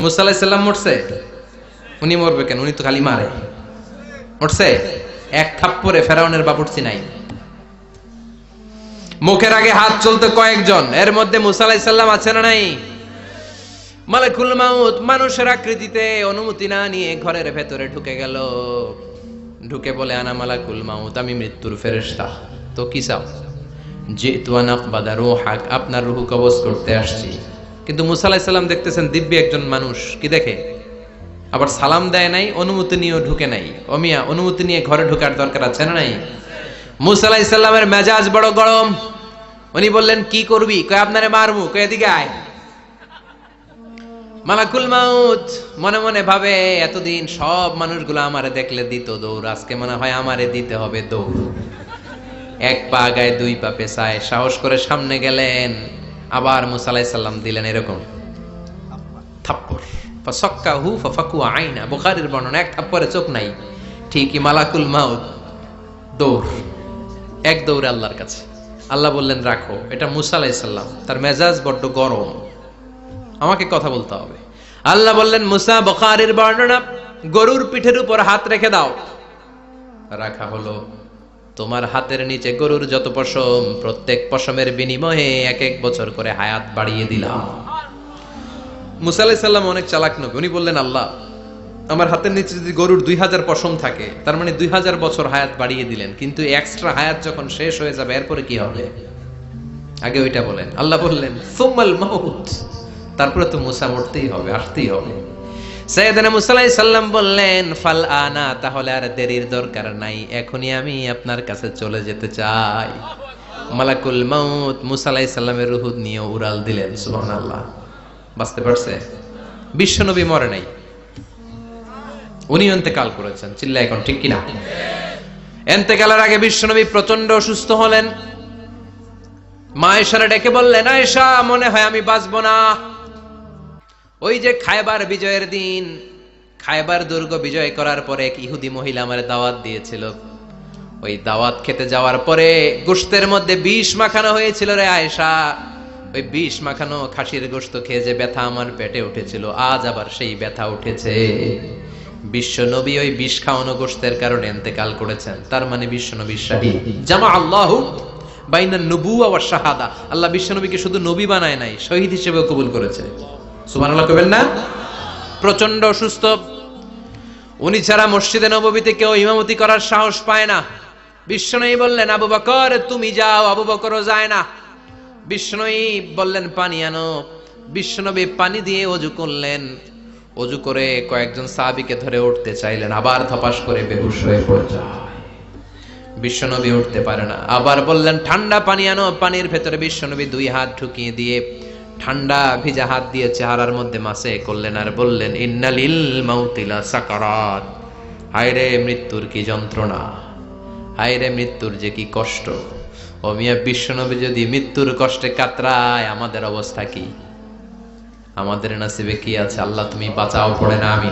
মুসা আলাইহিস সালাম মরছে? উনি মরবে কেন? উনি তো খালি মারে। মরছে? এক থাপ্পড়ে ফেরাউনের বাবুর্চি নাই। মুখের আগে হাত চলতে কয়েকজন, এর মধ্যে মুসা আলাইহিস সালাম আছে না নাই? মালাকুল মাউত মানুষের আকৃতিতে অনুমতি না নিয়ে ঘরের ভেতরে ঢুকে গেল। ঢুকে বলে, আনা মালাকুল মাউত, আমি মৃত্যুর ফেরেশতা। তো কি চাও? জিতু আন আকবাদা রূহাক, আপনার রূহ কবজ করতে আসছি। কিন্তু মুসা আলাইহিস সালাম দেখতেছেন দিব্যি একজন মানুষ, কি দেখে? আবার সালাম দেয় নাই, অনুমতি নিয়েও ঢুকে নাই। অমিয়া, অনুমতি নিয়ে ঘরে ঢোকার দরকার আছে না নাই? মুসা আলাইহিস সালামের মেজাজ বড় গরম। উনি বললেন, কি করবি? কয়, আপনারে মারমু। কয়, এদিকে আয়। মালাকুল মাউত মনে মনে ভাবে, এতদিন সব মানুষগুলো আমারে দেখলে দিত দৌড়, আজকে মনে হয় আমারে দিতে হবে দৌড়। এক পা আগায় দুই পা পেছায়, সাহস করে সামনে গেলেন। আবার মুসা আলাইহিস সালাম দিলেন এরকম থাপ্পড়। ফাসাক্কাহু ফাফাকু আইনা, বুখারীর বর্ণনা, এক থাপ্পড়ে চোখ নাই। ঠিকই মালাকুল মাউত দৌড়, এক দৌড়ে আল্লাহর কাছে। আল্লাহ বললেন, রাখো, এটা মুসা আলাইহিস সালাম, তার মেজাজ বড্ড গরম, আমাকে কথা বলতে হবে। আল্লাহ বললেন, মুসা, বুখারীর বর্ণনা, গরুর পিঠের উপর হাত রেখে দাও। রাখা হলো। তোমার হাতের নিচে গরুর যত পশম, প্রত্যেক পশমের বিনিময়ে এক এক বছর করে হায়াত বাড়িয়ে দিলাম। মুসা আলাইহিস সালাম অনেক চালাক নবী। উনি বললেন, আল্লাহ, আমার হাতের নিচে যদি গরুর 2000 পশম থাকে, তার মানে 2000 বছর হায়াত বাড়িয়ে দিলেন, কিন্তু এক্সট্রা হায়াত যখন শেষ হয়ে যাবে এরপরে কি হবে? আগে ওইটা বলেন। আল্লাহ বললেন, সুম্মাল মাউত, তারপরে তো মুসা মরতেই হবে, আসতেই হবে। সাইয়েদনা মুসা আলাইহিস সালাম বললেন, ফাল আনা, তাহলে আর দেরির দরকার নাই, এখনই আমি আপনার কাছে চলে যেতে চাই। মালাকুল মাউত মুসা আলাইহিস সালামের রূহ নিয়ে উড়াল দিলেন। সুবহানাল্লাহ। বাঁচতে পারছে? বিশ্বনবী মরে নাই, উনি ইন্তেকাল করেছেন। চিল্লা এখন ঠিক কিনা? ইন্তেকালের আগে বিশ্বনবী প্রচন্ড অসুস্থ হলেন। মা আয়েশারে ডেকে বললেন, আয়েশা, মনে হয় আমি বাঁচবো না। ওই যে খায়বার বিজয়ের দিন, খায়বার দুর্গ বিজয় করার পরে এক ইহুদি মহিলা আমার দাওয়াত দিয়েছিল। ওই দাওয়াত খেতে যাওয়ার পরে গোশতের মধ্যে বিষ মাখানো হয়েছিল রে আয়েশা। ওই বিষ মাখানো খাসির গোশত খেয়ে যে ব্যথা আমার পেটে উঠেছিল, আজ আবার সেই ব্যথা উঠেছে। বিশ্ব নবী ওই বিষ খাওয়ানো গোশতের কারণে ইন্তেকাল করেছেন। তার মানে বিশ্ব নবী শাহীদ। জামা আল্লাহু বাইনান নুবুওয়া ওয়াশ শাহাদা, আল্লাহ বিশ্ব নবীকে শুধু নবী বানায় নাই, শহীদ হিসেবেও কবুল করেছে। সুবহানাল্লাহ কইবেন না? প্রচন্ড অসুস্থ, উনি ছাড়া মসজিদে নববীতে কেউ ইমামতি করার সাহস পায় না। বিশ্বনবী বললেন, আবু বকর তুমি যাও। আবু বকরও যায় না। বিশ্বনবী বললেন, পানি আনো। বিশ্বনবী পানি দিয়ে ওযু করলেন। ওযু করে কয়েকজন সাহাবীকে ধরে উঠতে চাইলেন, আবার ধপাস করে বেহুশ হয়ে পড়ে যায়। বিশ্বনবী উঠতে পারে না। আবার বললেন, ঠান্ডা পানি আনো। পানির ভেতরে বিশ্বনবী দুই হাত ঢুকিয়ে দিয়ে ঠান্ডা ভিজা হাত দিয়ে চেহারার মধ্যে মাসে করলেন আর বললেন, ইন্নালিল মাউতিলা সাকারাত, হায়রে মৃত্যুর কি যন্ত্রণা, হায়রে মৃত্যুর যে কি কষ্ট। ও মিয়া, বিশ্বনবী যদি মৃত্যুর কষ্টে কাতরায়, আমাদের অবস্থা কি? আমাদের নসিবে কি আছে? আল্লাহ তুমি বাঁচাও, পড়ে না আমি।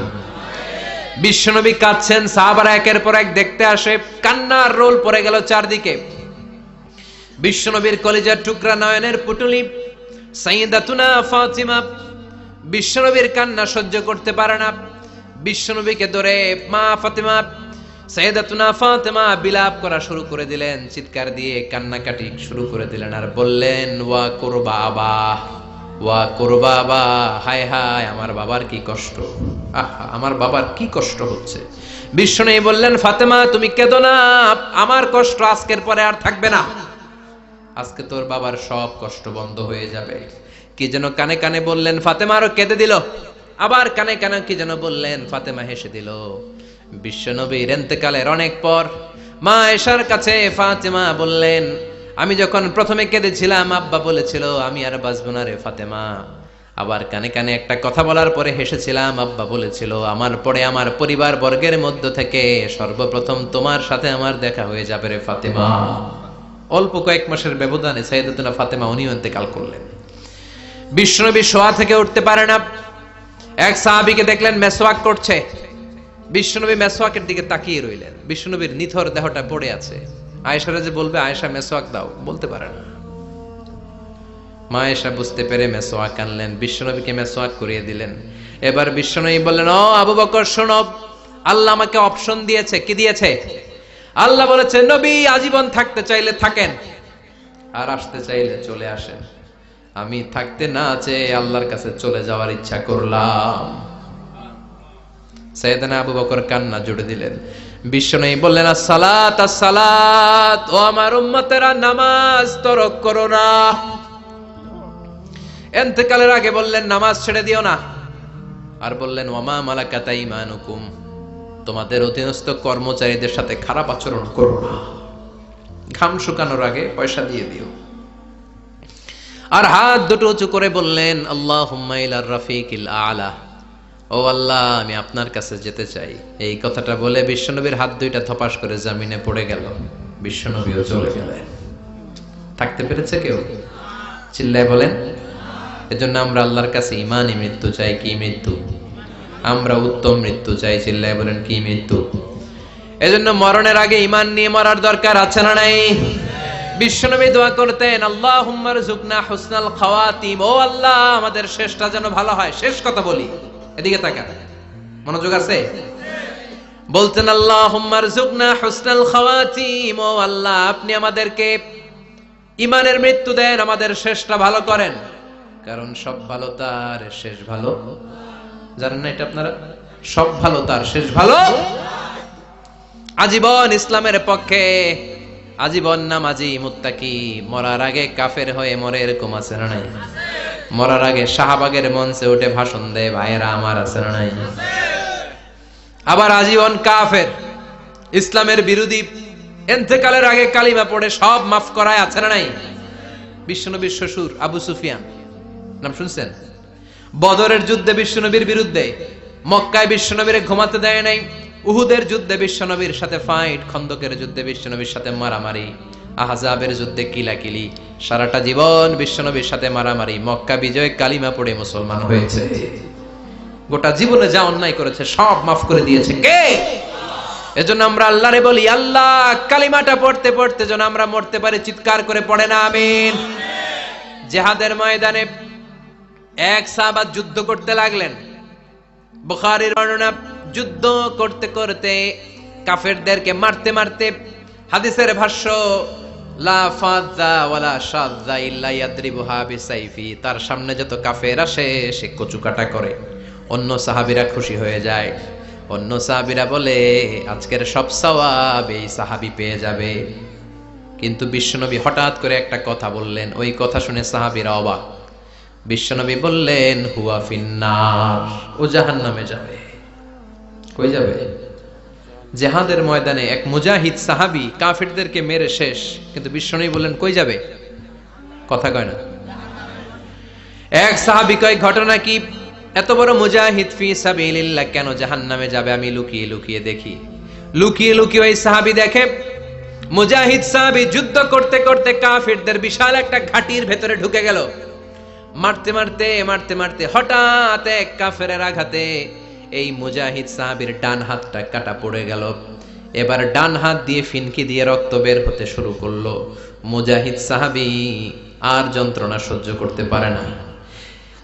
বিশ্বনবী কাঁদছেন, সাহাবারা একের পর এক দেখতে আসে, কান্নার রোল পড়ে গেল চারদিকে। বিশ্বনবীর কলিজার টুকরা নয়নের পুটুলি সাইয়্যিদাতুনা ফাতিমা বিশ্বনবীর কান্না সহ্য করতে পারে না। বিশ্বনবীকে ধরে মা ফাতিমা, সাইয়্যিদাতুনা ফাতিমা বিলাপ করা শুরু করে দিলেন, চিৎকার দিয়ে কান্নাকাটি শুরু করে দিলেন আর বললেন, ওয়া কুরবাবা, ওয়া কুরবাবা, হায় হায় আমার বাবার কি কষ্ট, আহা আমার বাবার কি কষ্ট হচ্ছে। বিশ্বনবী বললেন, ফাতেমা তুমি কেঁদো না, আমার কষ্ট আজকের পরে আর থাকবে না, আজকে তোর বাবার সব কষ্ট বন্ধ হয়ে যাবে। কি যেন কানে কানে বললেন, ফাতেমা আরো কেঁদে দিল। আবার কানে কানে কি যেন বললেন, ফাতেমা হেসে দিল। বিশ্বনবীর ইন্তেকালের অনেক পর মা আয়েশার কাছে ফাতেমা বললেন, আমি যখন প্রথমে কেঁদেছিলাম, আব্বা বলেছিল আমি আর বাঁচবো না রে ফাতেমা। আবার কানে কানে একটা কথা বলার পরে হেসেছিলাম, আব্বা বলেছিল আমার পরে আমার পরিবার বর্গের মধ্য থেকে সর্বপ্রথম তোমার সাথে আমার দেখা হয়ে যাবে রে ফাতেমা। অল্প কয়েক মাসের ব্যবধানে সাইয়্যিদাতুনা ফাতেমা উনিও ইন্তেকাল করলেন। বিশ্বনবী শোয়া থেকে উঠতে পারে না। এক সাহাবীকে দেখলেন মেসওয়াক করছে। বিশ্বনবী মেসওয়াকের দিকে তাকিয়ে রইলেন। বিশ্বনবীর নিথর দেহটা পড়ে আছে। আয়েশারে যে বলবে, আয়েশা মেসওয়াক দাও, বলতে পারে না। মা আয়েশা বুঝতে পেরে মেসওয়াক আনলেন, বিশ্বনবীকে মেসওয়াক করিয়ে দিলেন। এবার বিশ্বনবী বললেন, ও আবু বকর শোনো, আল্লাহ আমাকে অপশন দিয়েছে। কি দিয়েছে? আল্লাহ বলেছে, নবী আজীবন থাকতে চাইলে থাকেন, আর আসতে চাইলে চলে আসেন। আমি থাকতে না চেয়ে আল্লাহর কাছে চলে যাওয়ার ইচ্ছা করলাম। সাইয়েদনা আবু বকর কান্না জুড়ে দিলেন। বিশ্বনবী বললেন, আসসালাত আসসালাত, ও আমার উম্মতেরা, নামাজ তরক করো না। ইন্তেকালের আগে বললেন, নামাজ ছেড়ে দিও না। আর বললেন, ওয়ামা মালাকাত আইমানুকুম, তোমাদের অধীনস্থ কর্মচারীদের সাথে খারাপ আচরণ করো না। ঘাম শুকানোর আগে পয়সা দিয়ে দিও। আর হাত দুটো উঁচু করে বললেন, আল্লাহুম্মা ইলার রাফিকিল আলা, ও আল্লাহ আমি আপনার কাছে যেতে চাই। এই কথাটা বলে বিশ্বনবীর হাত দুইটা থপাস করে জমিনে পড়ে গেল। বিশ্বনবীও চলে গেলেন। থাকতে পেরেছে কেউ? চিল্লায় বলেন। এজন্য আমরা আল্লাহর কাছে ঈমানি মৃত্যু চাই। কি মৃত্যু? আমরা উত্তম মৃত্যু চাই। চিল্লায় বলেন, কি মৃত্যু? এজন্য মরণের আগে ঈমান নিয়ে মরার দরকার আছে না নাই? বিশ্বনবী দোয়া করতেন, আল্লাহুম্মা রযুকনা হুসনাল খাওয়াতিম, ও আল্লাহ আমাদের শেষটা যেন ভালো হয়। শেষ কথা বলি, এদিকে তাকান, মনোযোগ আছে? বলতেন, আল্লাহুম্মা রযুকনা হুসনাল খাওয়াতিম, ও আল্লাহ আপনি আমাদেরকে ঈমানের মৃত্যু দেন, আমাদের শেষটা ভালো করেন। কারণ সব ভালো তার শেষ ভালো। জানেন না এটা আপনারা? সব ভালো তার শেষ ভালো। আজীবন ইসলামের পক্ষে, আজীবন নামাজি মুত্তাকি, মরার আগে কাফের হয়ে মরে, এরকম আছে না নাই? মরার আগে শাহবাগের মঞ্চে উঠে ভাষণ দেয়, ভাইয়েরা আমার, আছে না নাই? আবার আজীবন কাফের, ইসলামের বিরোধী, ইন্তেকালের আগে কালিমা পড়ে সব মাফ করায়, আছে না নাই? বিশ্বনবীর শ্বশুর আবু সুফিয়ান, নাম শুনছেন? বদরের যুদ্ধে বিশ্বনবীর বিরুদ্ধে, মক্কায় বিশ্বনবীরে ঘুমাতে দেয় নাই, উহুদের যুদ্ধে বিশ্বনবীর সাথে ফাইট, খন্দকের যুদ্ধে বিশ্বনবীর সাথে মারামারি, আহজাবের যুদ্ধে কিলাকিলি, সারাটা জীবন বিশ্বনবীর সাথে মারামারি, মক্কা বিজয় কালিমা পড়ে মুসলমান হয়েছে। গোটা জীবনে যা অন্যায় করেছে সব মাফ করে দিয়েছে কে? এজন্য আমরা আল্লাহরে বলি, আল্লাহ কালিমাটা পড়তে পড়তে যেন আমরা মরতে পারি। চিৎকার করে পড়ে না আমিন। জিহাদের ময়দানে এক সাহাবা যুদ্ধ করতে লাগলেন। বুখারীর বর্ণনা, যুদ্ধ করতে করতে কাফেরদেরকে মারতে মারতে, হাদিসের ভাষ্য, লা ফাযা ওয়ালা শাযা ইল্লা ইয়াদরিবুহা বিসাইফি, তার সামনে যত কাফের আসে সে কচুকাটা করে। অন্য সাহাবীরা খুশি হয়ে যায়। অন্য সাহাবীরা বলে, আজকের সব সওয়াব এই সাহাবী পেয়ে যাবে। কিন্তু বিশ্বনবী হঠাৎ করে একটা কথা বললেন, ওই কথা শুনে সাহাবীরা অবাক। বিশ্বনবী বললেন, হুয়া ফিন্নার, ও জাহান্নামে যাবে। কই যাবে? জিহাদের ময়দানে এক মুজাহিদ সাহাবী কাফিরদেরকে মেরে শেষ, কিন্তু বিশ্বনবী বললেন কই যাবে? কথা কয় না। এক সাহাবী কয়, ঘটনা কি? এত বড় মুজাহিদ ফি সাবিলিল্লাহ কেন জাহান্নামে যাবে? আমি লুকিয়ে লুকিয়ে দেখি। লুকিয়ে লুকিয়ে ওই সাহাবী দেখে, মুজাহিদ সাহাবী যুদ্ধ করতে করতে কাফিরদের বিশাল একটা ঘাটির ভেতরে ঢুকে গেল। মারতে মারতে মারতে মারতে হঠাৎ এক কাফেরের আঘাতে এই মুজাহিদ সাহাবীর ডান হাতটা কাটা পড়ে গেল। এবার ডান হাত দিয়ে ফিনকি দিয়ে রক্ত বের হতে শুরু করলো। মুজাহিদ সাহাবী আর যন্ত্রণা সহ্য করতে পারে না।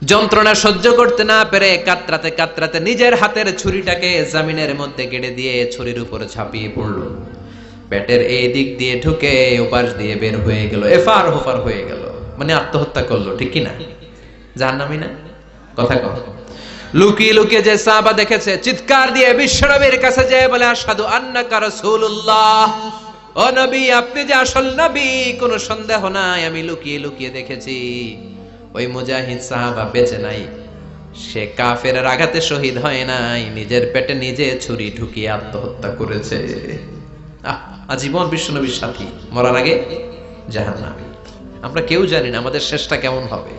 যন্ত্রণা সহ্য করতে না পেরে কাতরাতে কাতরাতে নিজের হাতের ছুরিটাকে জমিনের মধ্যে গেড়ে দিয়ে ছুরির উপরে ঝাঁপিয়ে পড়লো। পেটের এই দিক দিয়ে ঢুকে ওপাশ দিয়ে বের হয়ে গেল, এফার হোফার হয়ে গেল। মানে আত্মহত্যা করলো, ঠিক কি না? জাহান্নামী না? কথা কও। লুকিয়ে লুকিয়ে যে সাহাবা দেখেছে, চিৎকার দিয়ে বিশ্বনবীর কাছে যেয়ে বলে, আশহাদু আন্নাকা রাসূলুল্লাহ, ও নবী আপনি যে আসল নবী, কোনো সন্দেহ নাই। আমি লুকিয়ে লুকিয়ে দেখেছি ওই মুজাহিদ সাহাবা বেঁচে নাই। সে কাফেরের আঘাতে শহীদ হয় নাই, নিজের পেটে নিজে ছুরি ঢুকিয়ে আত্মহত্যা করেছে। আজীবন বিশ্বনবীর সাথী, মরার আগে জাহান্নামী। আমরা কেউ জানি না আমাদের শেষটা কেমন হবে।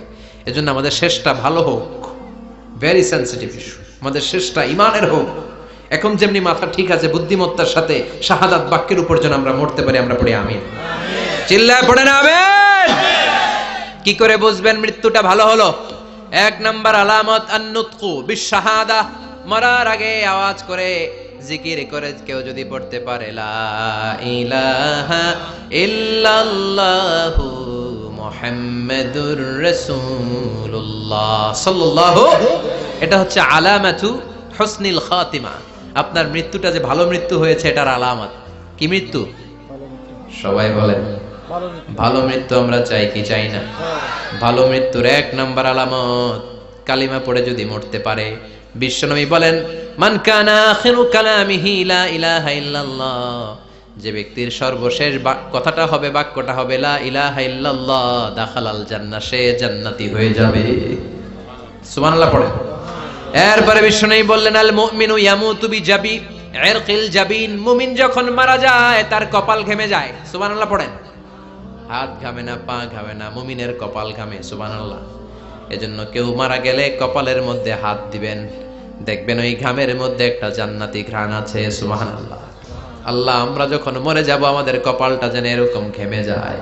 এজন্য আমাদের শেষটা ভালো হোক, ভেরি সেনসিটিভ ইস্যু। আমাদের শেষটা ইমানের হোক। এখন যেমনি মাথা ঠিক আছে, বুদ্ধিমত্তার সাথে শাহাদাত বাক্যের উপর যেন আমরা মরতে পারি। আমরা পড়ি আমিন। চিল্লায় পড়ে না আমিন। কি করে বুঝবেন মৃত্যুটা ভালো হলো? এক নাম্বার আলামত আন-নুতকু বিশ-শাহাদা, মরার আগে আওয়াজ করে জিকির করে কেউ যদি পড়তে পারে, লা ইলাহা ইল্লাল্লাহু মুহাম্মাদুর রাসূলুল্লাহ সাল্লাল্লাহু। এটা হচ্ছে আলামাতু হুসনিল খাতিমা। আপনার মৃত্যুটা যে ভালো মৃত্যু হয়েছে এটার আলামত। কি মৃত্যু? সবাই বলেন ভালো মৃত্যু আমরা চাই কি চাই না? ভালো মৃত্যুর এক নাম্বার আলামত কালিমা পড়ে যদি মরতে পারে। বিশ্বনবী বলেন, মান কানা আখিরু কালামিহি লা ইলাহা ইল্লাল্লাহ, যে ব্যক্তির সর্বশেষ কথাটা হবে, বাক্যটা হবে লা ইলাহা ইল্লাল্লাহ, দাখালাল জান্নাহ, সে জান্নাতি হয়ে যাবে। সুবহানাল্লাহ পড়ে। এরপরে বিশ্বনবী বললেন, আল মুমিনু ইয়ামুতু বিজাবি ইরকিল জাবিন, মুমিন যখন মারা যায় তার কপাল ঘেমে যায়। সুবহানাল্লাহ পড়েন। হাত ঘামে না, পা ঘামে না, মুমিনের কপাল ঘামে। সুবহানাল্লাহ। এজন্য কেউ মারা গেলে কপালের মধ্যে হাত দিবেন, দেখবেন ওই ঘামের মধ্যে একটা জান্নাতি ঘ্রাণ আছে। সুবহানাল্লাহ। আল্লাহ, আমরা যখন মরে যাব আমাদের কপালটা যেন এরকম ঘেমে যায়।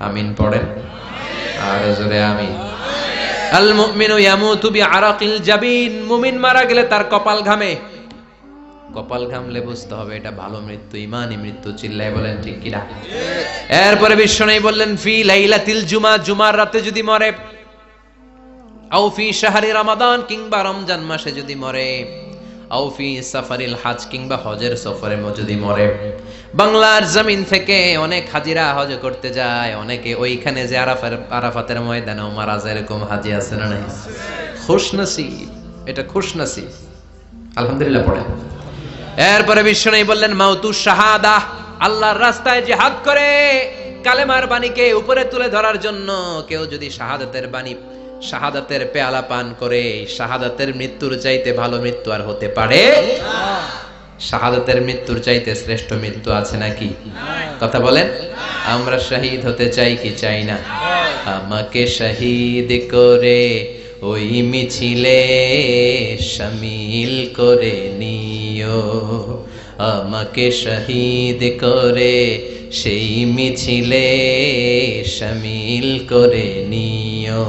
আমিন পড়েন আর জোরে আমিন। আল মুমিনু ইয়ামুতু বিআরাকিল জাবিন, মুমিন মারা গেলে তার কপাল ঘামে। কপাল ঘামলে বুঝতে হবে এটা ভালো মৃত্যু, ঈমানি মৃত্যু। চিল্লায় বলেন ঠিক কি না? এরপরে বিশ্বনবী বললেন, ফি লাইলাতিল জুমা, জুমার রাতে যদি মরে, আও ফি শাহরি রমাদান, কিংবা রমজান মাসে যদি মরে, আও ফি সাফারিল হজ, কিংবা হজের সফরে যদি মরে। বাংলার জমিন থেকে অনেক হাজিরা হজ করতে যায়, অনেকে ওইখানে যে আরাফাতের ময়দানেও মারা যায়, এরকম হাজি আছে না নাই? খুশনসিব, এটা খুশনসিব। আলহামদুলিল্লাহ পড়ে। এরপরে বিশ্বনবী বললেন, মাউতু শাহাদা, আল্লাহর রাস্তায় জিহাদ করে কালেমার বাণীকে উপরে তুলে ধরার জন্য কেউ যদি শাহাদাতের বাণী, শাহাদাতের পেয়ালা পান করে, শাহাদাতের মৃত্যুর চাইতে ভালো মৃত্যু আর হতে পারে? শাহাদাতের মৃত্যুর চাইতে শ্রেষ্ঠ মৃত্যু আছে নাকি? কথা বলেন। আমরা শহীদ হতে চাই কি চাই না? আমাকে শহীদ করে ওই মিছিলে শামিল করে নিও, আমাকে শহীদ করে সেই মিছিলে শামিল করে নিও,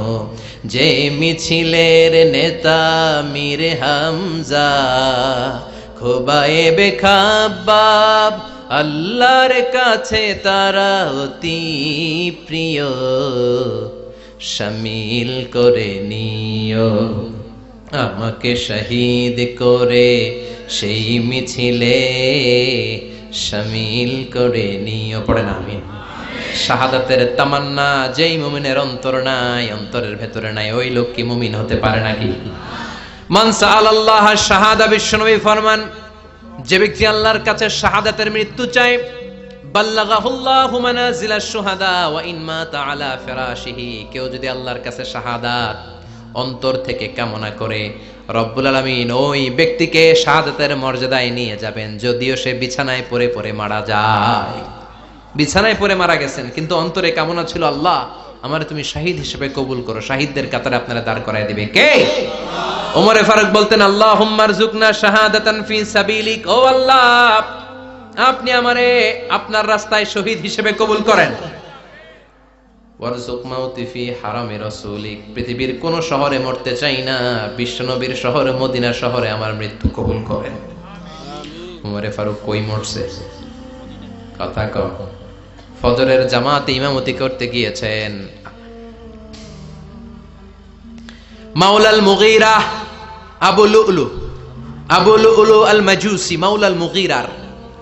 যে মিছিলের নেতা মীর হামজা, খোবায়েবে খাব্বাব, আল্লাহর কাছে তারা অতি প্রিয়, শামিল করে নিও, আমাকে শহীদ করে সেই মিছিলে শামিল করে নিও। পড়েন আমিন। শাহাদাতের তামান্না যেই মুমিনের অন্তর নাই, অন্তরের ভেতরে নাই, ওই লোক কি মুমিন হতে পারে নাকি? মান সাআলাল্লাহ শাহাদা, বিশ্বনবী ফরমান, যে ব্যক্তি আল্লাহর কাছে শাহাদাতের মৃত্যু চায়, বাল্লাগাহুল্লাহু মানাজিলাশ শুহাদা ওয়া ইন মাতা আলা ফিরাশিহি, কেউ যদি আল্লাহর কাছে শাহাদাত অন্তর থেকে কামনা করে, রব্বুল আলামিন ওই ব্যক্তিকে শাহাদাতের মর্যাদায় নিয়ে যাবেন, যদিও সে বিছানায় পড়ে পড়ে মারা যায়। বিছানায় পড়ে মারা গেছেন, কিন্তু অন্তরে কামনা ছিল, আল্লাহ আমারে তুমি শাহিদ হিসেবে কবুল করো। শাহিদদের কাতারে আপনারা দাঁড় করায় দিবে কে? ওমরে ফারুক বলতেন, আল্লাহুম্মা রযুকনা শাহাদাতান ফি সাবিলিক, ও আল্লাহ আপনি আমারে আপনার রাস্তায় শহীদ হিসেবে কবুল করেন। ওয়ারযুক মাউতি ফি হারামি রাসূলিক, পৃথিবীর কোন শহরে মরতে চাই না, বিশ্বনবীর শহরে মদিনা শহরে আমার মৃত্যু কবুল করেন। ওমরে ফারুক কই মরছে? কথা কম। ফজরের জামাতে ইমামতি করতে গিয়েছেন, মাওলাল মুগীরা আবু লুলু আল মাজুসি, মাওলাল মুগীরার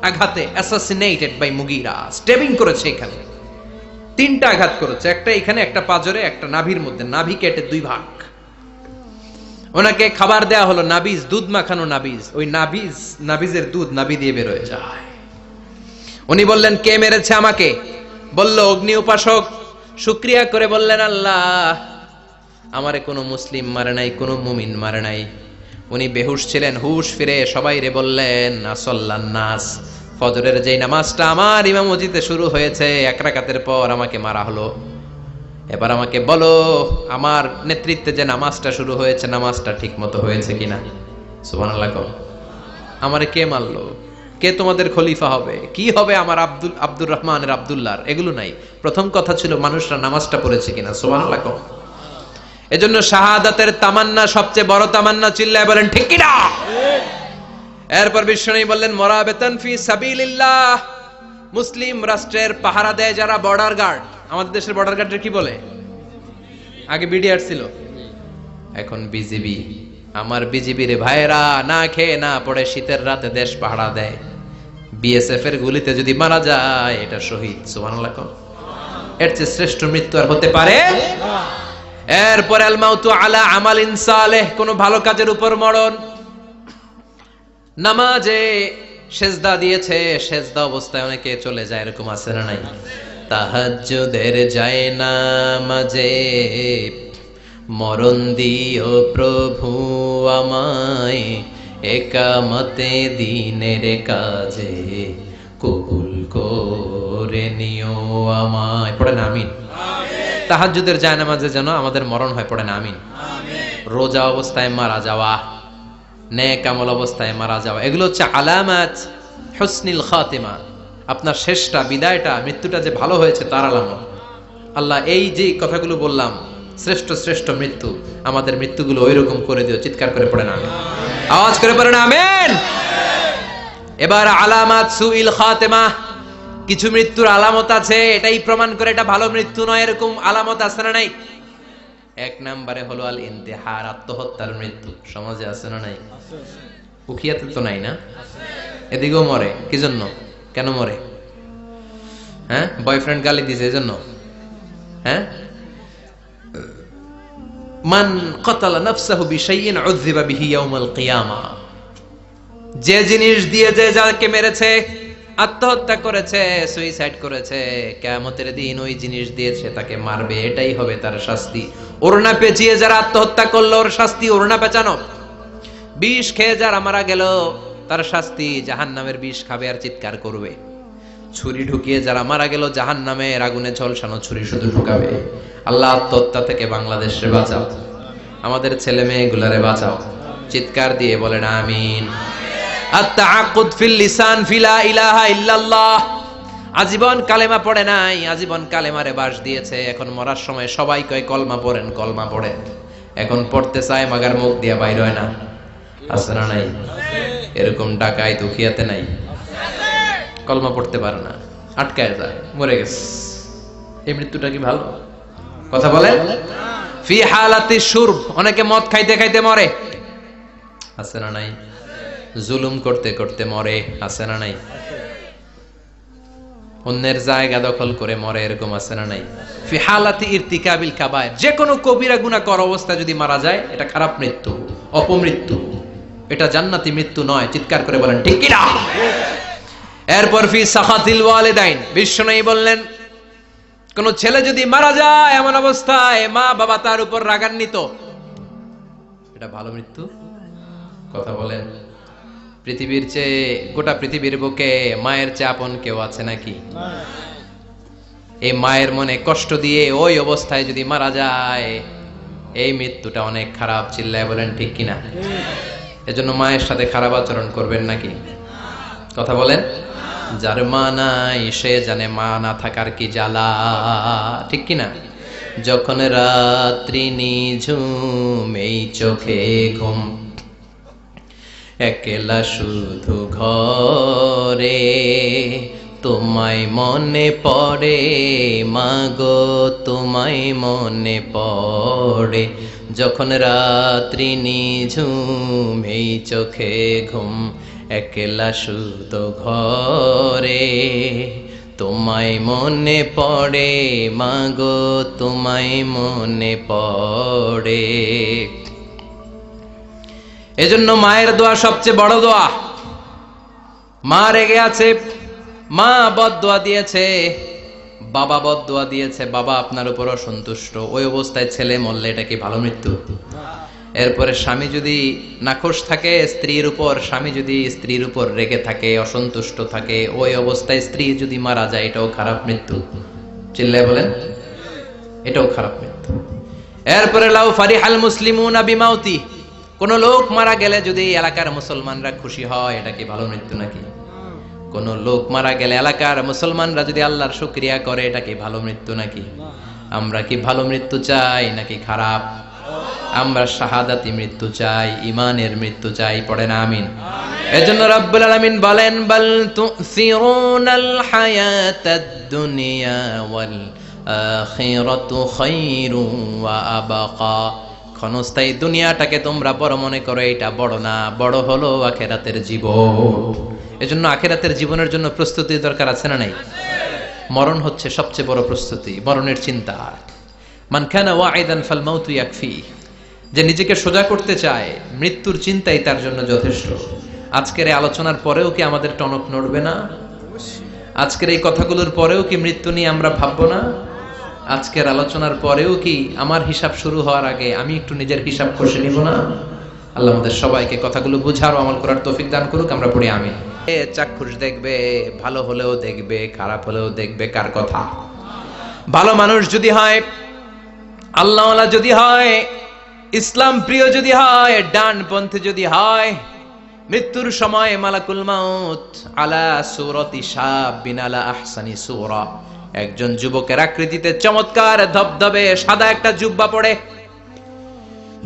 আঘাতে অ্যাসাসিনেটেড বাই মুগীরা, স্টেবিং করেছে। এখানে তিনটা আঘাত করেছে, একটা এখানে, একটা পাজরে, একটা নাভির মধ্যে, নাভি কেটে দুই ভাগ। ওনাকে খাবার দেয়া হলো নাবিজ, দুধ মাখানো নাবিজ। ওই নাবিজের দুধ নাভি দিয়ে বের হয়ে যায়। উনি বললেন, কে মেরেছে আমাকে? বলল, অগ্নি উপাসক। শুকরিয়া করে বললেন, আল্লাহ আমারে কোনো মুসলিম মারে নাই, কোনো মুমিন মারে নাই। উনি বেহুশ ছিলেন, হুশ ফিরে সবাই রে বললেন, আসল্লান নাস, ফজরের যেই নামাজটা আমার ইমামতিতে শুরু হয়েছে, এক রাকাতের পর আমাকে মারা হলো। এবার আমাকে বলো, আমার নেতৃত্বে যে নামাজটা শুরু হয়েছে, নামাজটা ঠিক মতো হয়েছে কিনা? সুবহানাল্লাহ। আমারে কে মারলো? কে তোমাদের খলিফা হবে? কি হবে আমার আব্দুর রহমানের, আব্দুল্লাহর? এগুলো নাই। প্রথম কথা ছিল মানুষরা নামাজটা পড়েছে কিনা। সুবহানাল্লাহ। এজন্য শাহাদাতের তামান্না সবচেয়ে বড় তামান্না। চিল্লায় বলেন ঠিক কিনা? এরপর বিশ্বনবী বললেন, মুরাবিতান ফি সাবিলিল্লাহ, মুসলিম রাষ্ট্রের পাহারা দেয় যারা, বর্ডার গার্ড, আমাদের দেশের বর্ডার গার্ডের কি বলে? আগে বিডিআর ছিল, এখন বিজিবি। আমার বিজিবির ভাইয়েরা না খেয়ে না পড়ে শীতের রাতে দেশ পাহারা দেয়। বিএসএফ এর গুলিতে যদি মারা যায় এটা শহীদ। সুবহানাল্লাহ। এর চেয়ে শ্রেষ্ঠ মৃত্যু আর হতে পারে? এরপর আল মাউতু আলা আমালিন সালেহ, কোন ভালো কাজের উপর মরণ। নামাজে সেজদা দিয়েছে, সেজদা অবস্থায় অনেকে চলে যায়, এরকম আছে না নাই? তাহাজ্জুদের যায় নামাজে মরণ দিও প্রভু আমায়, একামতে দিনের কাজে কবুল করে নিও আমায়। পড়েন আমিন। তাহাজ্জুদের যায় নামাজে যেন আমাদের মরণ হয়, পড়েন আমিন। রোজা অবস্থায় মারা যাওয়া, নেক আমল অবস্থায় মারা যাওয়া, এগুলো হচ্ছে আলামাত হুসনিল খাতিমা। আপনার শেষটা, বিদায়টা, মৃত্যুটা যে ভালো হয়েছে তার আলামত। আল্লাহ এই যে কথাগুলো বললাম, শ্রেষ্ঠ শ্রেষ্ঠ মৃত্যু, আমাদের মৃত্যুগুলো ওইরকম করে দিও। চিৎকার করে পড়েন আমিন, আওয়াজ করে পড়েন আমিন। এবার আলামাত সুইল খাতিমা, কিছু মৃত্যুর আলামত আছে, এটাই প্রমাণ করে এটা ভালো মৃত্যু নয়, এরকম আলামত আছে না নাই? এক নম্বরে হলো আল ইন্তিহার, আত্মহত্যার মৃত্যু। সমাজে আছে না নাই? উখিয়াতে তো নাই না? এদিকেও মরে, কি জন্য? কেন মরে? হ্যাঁ, বয়ফ্রেন্ড গালি দিয়েছে এজন্য? হ্যাঁ, মান কতালা নাফসাহু বিশাইইন উযযিবা বিহি ইয়াউমাল কিয়ামা, যে জিনিস দিয়ে যে যাকে মেরেছে, আত্মহত্যা করেছে, সুইসাইড করেছে, কিয়ামতের দিন ওই জিনিস দিয়ে সে তাকে মারবে, এটাই হবে তার শাস্তি। ওড়না পেঁচিয়ে যারা আত্মহত্যা করলো ওর শাস্তি ওড়না পেঁচানো। বিষ খেয়ে যারা মারা গেল তার শাস্তি জাহান্নামের বিষ খাবে আর চিৎকার করবে। ছুরি ঢুকিয়ে যারা মারা গেল জাহান্নামের আগুনে ঝলসানো ছুরি শুধু ঢুকাবে। আল্লাহ আত্মহত্যা থেকে বাংলাদেশে বাঁচাও, আমাদের ছেলে মেয়েগুলারে বাঁচাও। চিৎকার দিয়ে বলেন আমিন। আত-তাআক্কুদ ফিল লিসান ফিলা ইলাহা ইল্লাল্লাহ, আজীবন কালেমা পড়ে নাই, আজীবন কালেমারে বাস দিয়েছে, এখন মরার সময় সবাই কয় কলমা পড়েন, কলমা পড়েন। এখন পড়তে চায় মাগার মুখ দিয়া বাইর হয় না, আছে না নাই? এরকম ডাকাই দুখিয়াতে নাই, কলমা পড়তে পারে না, আটকায় যায়, মরে গেছে। এই মৃত্যুটা কি ভালো? কথা বলেন। ফি হালাতি শুরব, অনেকে মদ খাইতে খাইতে মরে, আছে না নাই? জুলুম করতে করতে মরে, আছে না নাই? অন্যের জায়গা দখল করে মরে, এরকম আছে না নাই? ফি হালাতি ইরতিকাবিল কাবায়ের, যে কোনো কবিরা গুনাহ করা অবস্থায় যদি মারা যায় এটা খারাপ মৃত্যু, অপমৃত্যু, এটা জান্নাতি মৃত্যু নয়। চিৎকার করে বলেন ঠিক কি না? এরপর ফি সাখাতিল ওয়ালিদাইন, বিশ্বনবী বললেন কোন ছেলে যদি মারা যায় এমন অবস্থায় মা বাবা তার উপর রাগান্বিত, এটা ভালো মৃত্যু? কথা বলেন। পৃথিবীর চেয়ে, গোটা পৃথিবীর বুকে মায়ের চেয়ে আপন কেউ আছে নাকি? এই মায়ের মনে কষ্ট দিয়ে ওই অবস্থায় যদি মারা যায় এই মৃত্যুটা অনেক খারাপ। চিল্লায় বলেন ঠিক কিনা? এজন্য মায়ের সাথে খারাপ আচরণ করবেন নাকি? কথা বলেন। যার মা নাই সে জানে মা না থাকার কি জ্বালা, ঠিক কিনা? যখন রাত্রি নিঝুম এই চোখে ঘুম, একলা শুধু ঘরে তোমায় মনে পড়ে মাগো, তোমায় মনে পড়ে। যখন রাত্রি নিঝুম এই চোখে ঘুম, একলা শুধু ঘরে তোমায় মনে পড়ে মাগো, তোমায় মনে পড়ে। এজন্য মায়ের দোয়া সবচেয়ে বড় দোয়া। মা রেগে আছে, মা বদদোয়া দিয়েছে, বাবা বদদোয়া দিয়েছে, বাবা আপনার উপর অসন্তুষ্ট, ওই অবস্থায় ছেলে মরলে এটা কি ভালো মৃত্যু? এরপরে স্বামী যদি নাখোশ থাকে স্ত্রীর উপর, স্বামী যদি স্ত্রীর উপর রেগে থাকে, অসন্তুষ্ট থাকে, ওই অবস্থায় স্ত্রী যদি মারা যায় এটাও খারাপ মৃত্যু। চিল্লায় বলেন এটাও খারাপ মৃত্যু। এরপরে লাউ ফারিহাল মুসলিমুনা বিমাউতি, কোন লোক মারা গেলে যদি এলাকার মুসলমানরা খুশি হয় এটা কি ভালো মৃত্যু নাকি? কোন লোক মারা গেলে এলাকার মুসলমানরা যদি আল্লাহর শুকরিয়া করে এটা কি ভালো মৃত্যু নাকি? আমরা কি ভালো মৃত্যু চাই নাকি খারাপ? আমরা শাহাদাতি মৃত্যু চাই, ঈমানের মৃত্যু চাই। পড়েন আমিন। এজন্য রব্বুল আলামিন বলেন বাল তুসিরুনাল হায়াতাদ দুনিয়া ওয়াল আখিরাতু খায়রুন ওয়া আবাকা। ক্ষণস্থায়ী দুনিয়াটাকে তোমরা বড় মনে করো, এটা বড় না, বড় হলো আখিরাতের জীবন। এজন্য আখিরাতের জীবনের জন্য প্রস্তুতির দরকার আছে না নাই? মরণ হচ্ছে সবচেয়ে বড় প্রস্তুতি, মরণের চিন্তা। মান কানা ওয়াইদান ফাল মাউতু ইয়াকফি। যে নিজেকে সোজা করতে চায়, মৃত্যুর চিন্তাই তার জন্য যথেষ্ট। আজকের এই আলোচনার পরেও কি আমাদের টনক নড়বে না? আজকের এই কথাগুলোর পরেও কি মৃত্যু নিয়ে আমরা ভাববো না? আজকের আলোচনার পরেও কি আমার হিসাব শুরু হওয়ার আগে আমি একটু নিজের হিসাব কষে নিব না? আল্লাহ আমাদের সবাইকে কথাগুলো বুঝার ও আমল করার তৌফিক দান করুক। আমরা পড়ি আমিন। চাক্ষুষ দেখবে, ভালো হলেও দেখবে, খারাপ হলেও দেখবে কার কথা? ভালো মানুষ যদি হয়, আল্লাহওয়ালা যদি হয়, ইসলাম প্রিয় যদি হয়, ডানপন্থী যদি হয়, মৃত্যুর সময় মালাকুল মাউত আলা সূরাতি শাবিন আলা আহসানি সূরা, একজন যুবকের আকৃতিতে চমৎকার ধবধবে সাদা একটা জুব্বা পরে,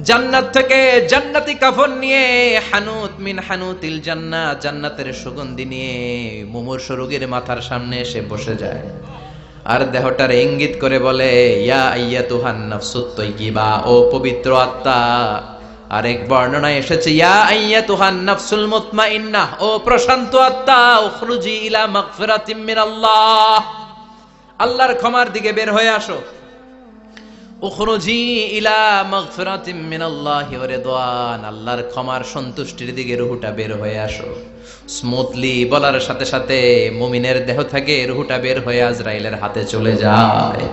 জান্নাত থেকে জান্নাতি কাফন নিয়ে, হানুত মিন হানুতিল জান্নাত, জান্নাতের সুগন্ধি নিয়ে মুমূর্ষু রোগীর মাথার সামনে এসে বসে যায় আর দেহটার ইঙ্গিত করে বলে, ইয়া আইয়াতুহান নাফসুত তাইয়্যিবা, ও পবিত্র আত্মা। আরেক বর্ণনায় এসেছে ইয়া আইয়াতুহান নাফসুল মুতমাইন্নাহ, ও প্রশান্ত আত্মা, উখরুজি ইলা মাগফিরাতিম মিনাল্লাহ, আল্লাহর ক্ষমার দিকে বের হয়ে আসো। উখরুজি ইলা মাগফিরাতিম মিনাল্লাহি ওয়া রিদওয়ান, আল্লাহর ক্ষমার সন্তুষ্টির দিকে রূহটা বের হয়ে আসো। স্মুথলি বলার সাথে সাথে মুমিনের দেহ থেকে রূহটা বের হয়ে আজরাইলের হাতে চলে যায়।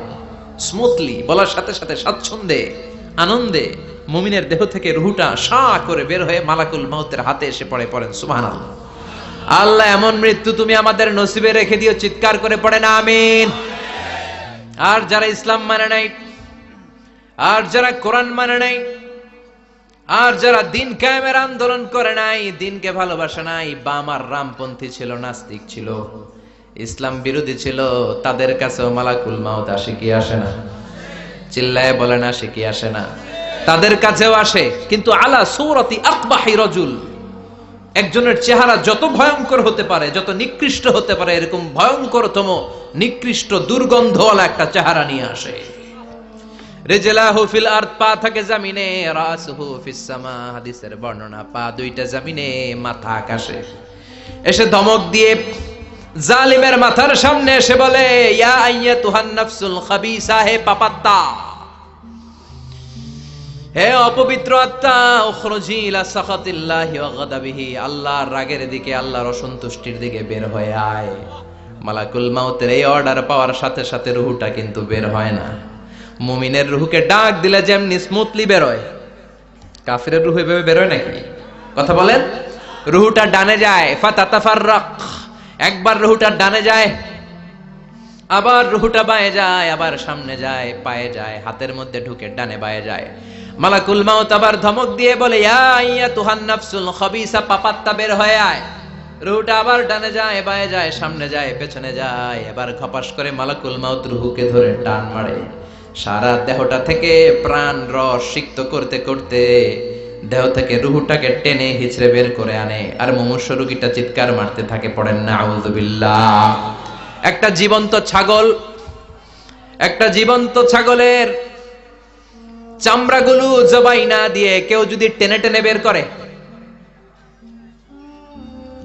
স্মুথলি বলার সাথে সাথে স্বাচ্ছন্দ্যে আনন্দে মুমিনের দেহ থেকে রূহটা সা করে বের হয়ে মালাকুল মাউতের হাতে এসে পড়ে। পড়েন সুবহানাল্লাহ। আল্লাহ এমন মৃত্যু তুমি আমাদের নসিবে রেখে দিও, চিৎকার করে পড়েন আমিন। আর যারা ইসলাম মানে নাই, আর যারা কোরআন মানে নাই, আর যারা দিন কায়েমের আন্দোলন করে নাই, দিনকে ভালোবাসে নাই, বাম আর রামপন্থী ছিল, নাস্তিক ছিল, ইসলাম বিরোধী ছিল, তাদের কাছেও মালাকুল মাউত আসে কি আসে না? চিল্লায় বলেন আসে কি আসে না? তাদের কাছেও আসে, কিন্তু আলা সূরাতি আকবাহি রাজুল, একজনের চেহারা যত ভয়ঙ্কর হতে পারে, যত নিকৃষ্ট হতে পারে, এরকম ভয়ঙ্করতম নিকৃষ্ট দুর্গন্ধওয়ালা একটা চেহারা নিয়ে আসে। রিজলাহু ফিল আরদ, পা থাকে জমিনে, রাসুহু ফিস সামা, হাদিসের বর্ণনা, পা দুইটা জমিনে, মাথা আকাশে। এসে ধমক দিয়ে জালিমের মাথার সামনে এসে বলে, ইয়া আইয়াতুহান নাফসুল খাবিসা, হে পাপাত্তা, হে অপবিত্র আত্মা, উখরুজি ইলা সাখাতিল্লাহি ওয়া গাদাবিহি, আল্লাহর রাগের দিকে, আল্লাহর অসন্তুষ্টির দিকে বের হয়ে আয়। মালাকুল মাউতের এই অর্ডার পাওয়ার সাথে সাথে রূহটা কিন্তু বের হয় না। মুমিনের রূহকে ডাক দিলে যেমনি স্মুথলি বের হয়, কাফিরের রূহ এভাবে বের হয় নাকি? কথা বলেন। রূহটা ডানে যায়, ফাতাতাফাররাক, একবার রূহটা ডানে যায়, আবার রূহটা বাঁয়ে যায়, আবার সামনে যায়, পায়ে যায়, হাতের মধ্যে ঢুকে ডানে বাঁয়ে যায়। মালাকুল মাউত আবার ধমক দিয়ে বলে, ইয়া আইয়াতুহান নাফসুল খাবিসা, পাপাত্তা বের হয়ে আয়। রূহটা আবার ডানে যায়, বাঁয়ে যায়, সামনে যায়, পেছনে যায়। এবার খপাস করে মালাকুল মাউত রূহকে ধরে টান মারে। সারা দেহটা থেকে প্রাণ রস সিক্ত করতে করতে দেহ থেকে রূহটাকে টেনে হিচড়ে বের করে আনে। আর মুমূর্ষু রোগীটা চিৎকার মারতে থাকে। পড়েন নাউযুবিল্লাহ। একটা জীবন্ত ছাগলের চামড়াগুলো জবাই না দিয়ে কেউ যদি টেনে টেনে বের করে,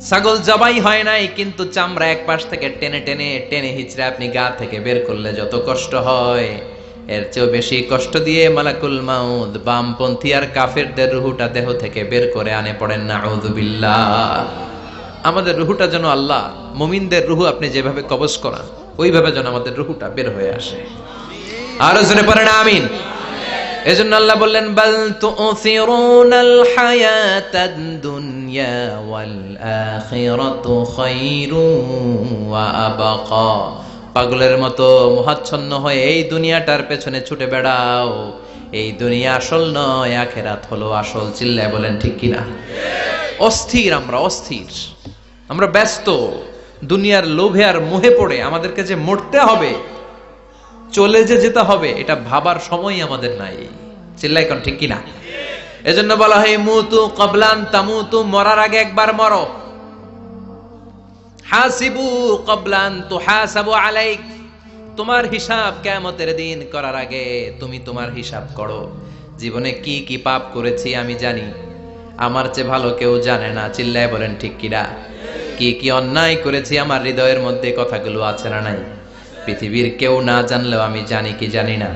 ছাগল জবাই হয় নাই কিন্তু চামড়া এক পাশ থেকে টেনে টেনে টেনে হিচড়ে আপনি গা থেকে বের করলে যত কষ্ট হয়, এর চেয়েও বেশি কষ্ট দিয়ে মালাকুল মাউত বামপন্থী আর কাফেরদের রূহটা দেহ থেকে বের করে আনে। পড়েন নাউযুবিল্লাহ। আমাদের রূহটা যেন আল্লাহ, মুমিনদের রূহ আপনি যেভাবে কবজ করান, ওইভাবে যেন আমাদের রূহটা বের হয়ে আসে। আরো জোরে পড়েন আমিন। এজন্য আল্লাহ বললেন, বাল তুসিরুনাল হায়াতাদ দুনিয়া ওয়াল আখিরাতু খায়রুন ওয়া আবকা। পাগলের মতো মোহাচ্ছন্ন হয়ে এই দুনিয়াটার পেছনে ছুটে বেড়াও। এই দুনিয়া আসল নয়, আখিরাত হলো আসল। চিল্লায় বলেন ঠিক কিনা? অস্থির, আমরা ব্যস্ত দুনিয়ার লোভে আর মোহে পড়ে আমাদেরকে যে মরতে হবে, চলে যে যেতে হবে, এটা ভাবার সময় আমাদের নাই। চিল্লাই কোন ঠিক কিনা? এজন্য বলা হয় মুতু ক্বাবলান তামুতু, মরার আগে একবার মরো। হাসিবু ক্বাবলান তুহাসাবু আলাইক, তোমার হিসাব কিয়ামতের দিন করার আগে তুমি তোমার হিসাব করো। জীবনে কি কি পাপ করেছি আমি জানি, আমার চেয়ে ভালো কেউ জানে না। চিল্লায় বলেন ঠিক কিনা? কি কি অন্যায় করেছি আমার হৃদয়ের মধ্যে কথাগুলো আছে না নাই? পৃথিবীর কেউ না জানলেও আমি জানি কি জানি না?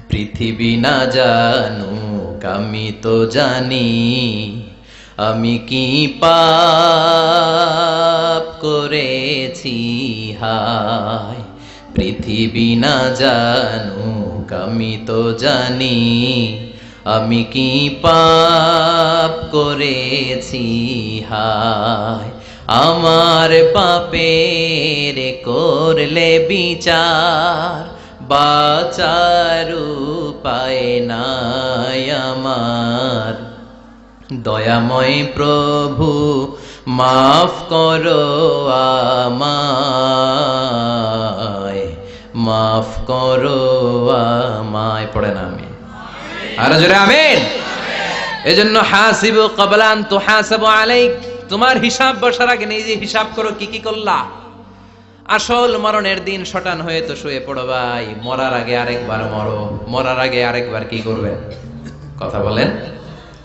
পৃথিবী না জানুক আমি তো জানি, আমি কি পাপ করেছি হায়। পৃথিবী না জানুক আমি তো জানি, আমি কি পাপ করেছি হায়। আমার পাপের করলে বিচার, বাঁচার উপায় নাই আমার। দয়াময় প্রভু মাফ করো আমায়, মাফ করো আমায়। পড়ে না আমি আর জোরে আমিন। এজন্য হাসিবু ক্বাবলা আন তুহাসাবু আলাইক, তোমার হিসাব বসার আগে নিজে হিসাব করো কি কি করলা। আসল মরণের দিন শটান হয়ে তো শুয়ে পড়ো ভাই, মরার আগে আরেকবার মরো। মরার আগে আরেকবার কি করবে? কথা বলেন,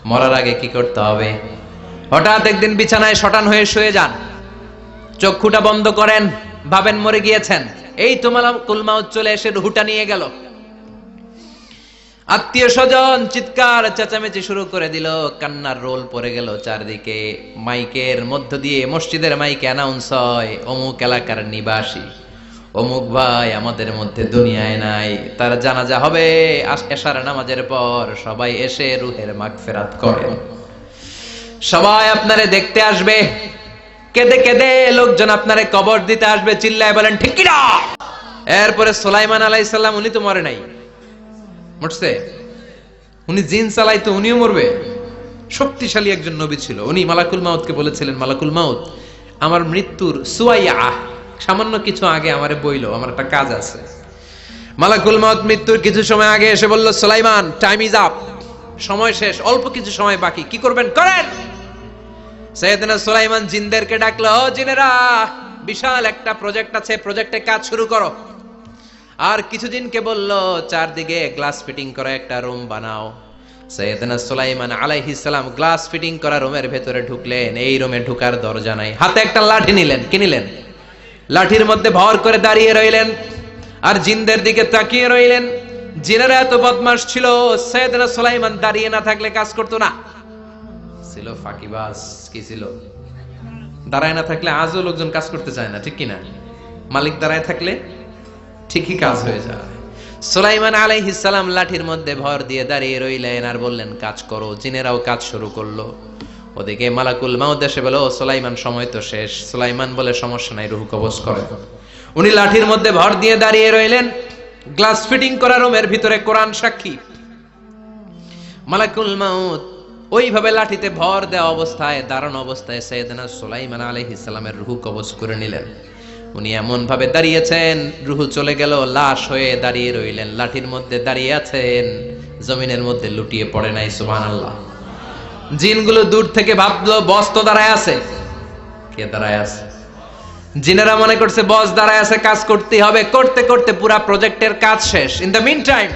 মরার আগে কি করতে হবে? হঠাৎ একদিন বিছানায় শটান হয়ে শুয়ে যান, চক্ষুটা বন্ধ করেন, ভাবেন মরে গিয়েছেন। এই তো মালাকুল মাউত চলে এসে রুহটা নিয়ে গেল। আত্মীয় স্বজন চিৎকার চেঁচামেচি শুরু করে দিল, কান্নার রোল পড়ে গেল চারদিকে। মাইকের মধ্য দিয়ে, মসজিদের মাইকে অ্যানাউন্স হয়, অমুক এলাকার নিবাসী অমুক ভাই আমাদের মধ্যে দুনিয়ায় নাই, তার জানাজা হবে এশার নামাজের পর। সবাই এসে রুহের মাগফিরাত করেন। সবাই আপনারে দেখতে আসবে, কেঁদে কেঁদে লোকজন আপনারে কবর দিতে আসবে। চিল্লায় বলেন ঠিক কি না? এরপরে সুলাইমান আলাইহিস সালাম, উনি তো মরে নাই, মরছে। উনি জিন চালাইতো, উনিও মরবে। শক্তিশালী একজন নবী ছিল। উনি মালাকুল মাউতকে বলেছিলেন, মালাকুল মাউত আমার মৃত্যুর সুয়াইয়া সামান্য কিছু আগে আমারে বইলো, আমার একটা কাজ আছে। মালাকুল মাউত মৃত্যুর কিছু সময় আগে এসে বলল, সুলাইমান টাইম ইজ আপ, সময় শেষ, অল্প কিছু সময় বাকি, কি করবেন করেন। সাইয়েদনা সুলাইমান জিনদেরকে ডাকলো, ও জিনেরা, বিশাল একটা প্রজেক্ট আছে, প্রজেক্টে কাজ শুরু করো। আর কিছু জিনকে বলল, চারদিকে গ্লাস ফিটিং করা একটা রুম বানাও। সাইয়েদনা সুলাইমান আলাইহিস সালাম গ্লাস ফিটিং করা রুমের ভেতরে ঢুকলেন। এই রুমে ঢুকার দরজা নাই, হাতে একটা লাঠি নিলেন। কি নিলেন? লাঠির মধ্যে ভর করে দাঁড়িয়ে রইলেন আর জিনদের দিকে তাকিয়ে রইলেন। জিনেরা এত বদমাশ ছিল, সাইয়েদনা সুলাইমান দাঁড়িয়ে না থাকলে কাজ করতো না। ছিল ফাঁকিবাজ। কি ছিল? দাঁড়ায় না থাকলে আজও লোকজন কাজ করতে চায় না, ঠিক কিনা? মালিক দাঁড়ায় থাকলে ঠিকই কাজ হয়ে যায়। সুলাইমান আলাইহিস সালাম লাঠির মধ্যে ভর দিয়ে দাঁড়িয়ে রইলেন আর বললেন কাজ করো। জিনেরাও কাজ শুরু করলো। ওদিকে মালাকুল মাউত এসে বলে, ও সুলাইমান সময় তো শেষ। সুলাইমান বলে, সমস্যা নাই, রূহ কবজ করে। উনি লাঠির মধ্যে ভর দিয়ে দাঁড়িয়ে রইলেন। গ্লাস ফিটিং করা রুমের ভিতরে কোরআন সাক্ষী। মালাকুল মাউত ওইভাবে লাঠিতে ভর দেওয়া অবস্থায়, দাঁড়ানো অবস্থায় সাইয়েদনা সুলাইমান আলাইহিস সালামের রূহ কবজ করে নিলেন। উনি এমন ভাবে দাঁড়িয়েছেন, রূহ চলে গেল, লাশ হয়ে দাঁড়িয়ে রইলেন। লাঠির মধ্যে দাঁড়িয়ে আছেন, জমিনের মধ্যে লুটিয়ে পড়ে নাই। সুবহানাল্লাহ। জিনগুলো দূর থেকে ভাবলো বস তো দাঁড়ায় আছে। কে দাঁড়ায় আছে? জিনেরা মনে করছে বস দাঁড়ায় আছে, কাজ করতে হবে। করতে করতে পুরা প্রজেক্টের কাজ শেষ। ইন দ্য মিন টাইম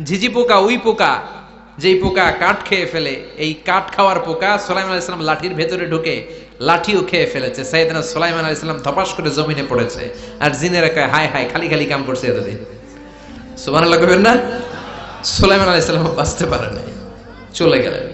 ঝিঝি পোকা, উই পোকা, যেই পোকা কাঠ খেয়ে ফেলে, এই কাঠ খাওয়ার পোকা সুলাইমান আলাইহিস সালাম লাঠির ভেতরে ঢুকে লাঠিও খেয়ে ফেলেছে। সাইয়েদনা সুলাইমান আলাইহিস সালাম ধপাস করে জমিনে পড়েছে। আর জিনেরা কয়, হায় হায়, খালি খালি কাম করছে এতদিন। সুবহানাল্লাহ কইবেন না? সুলাইমান আলাইহিস সালাম বাঁচতে পারে নাই, চলে গেলেন।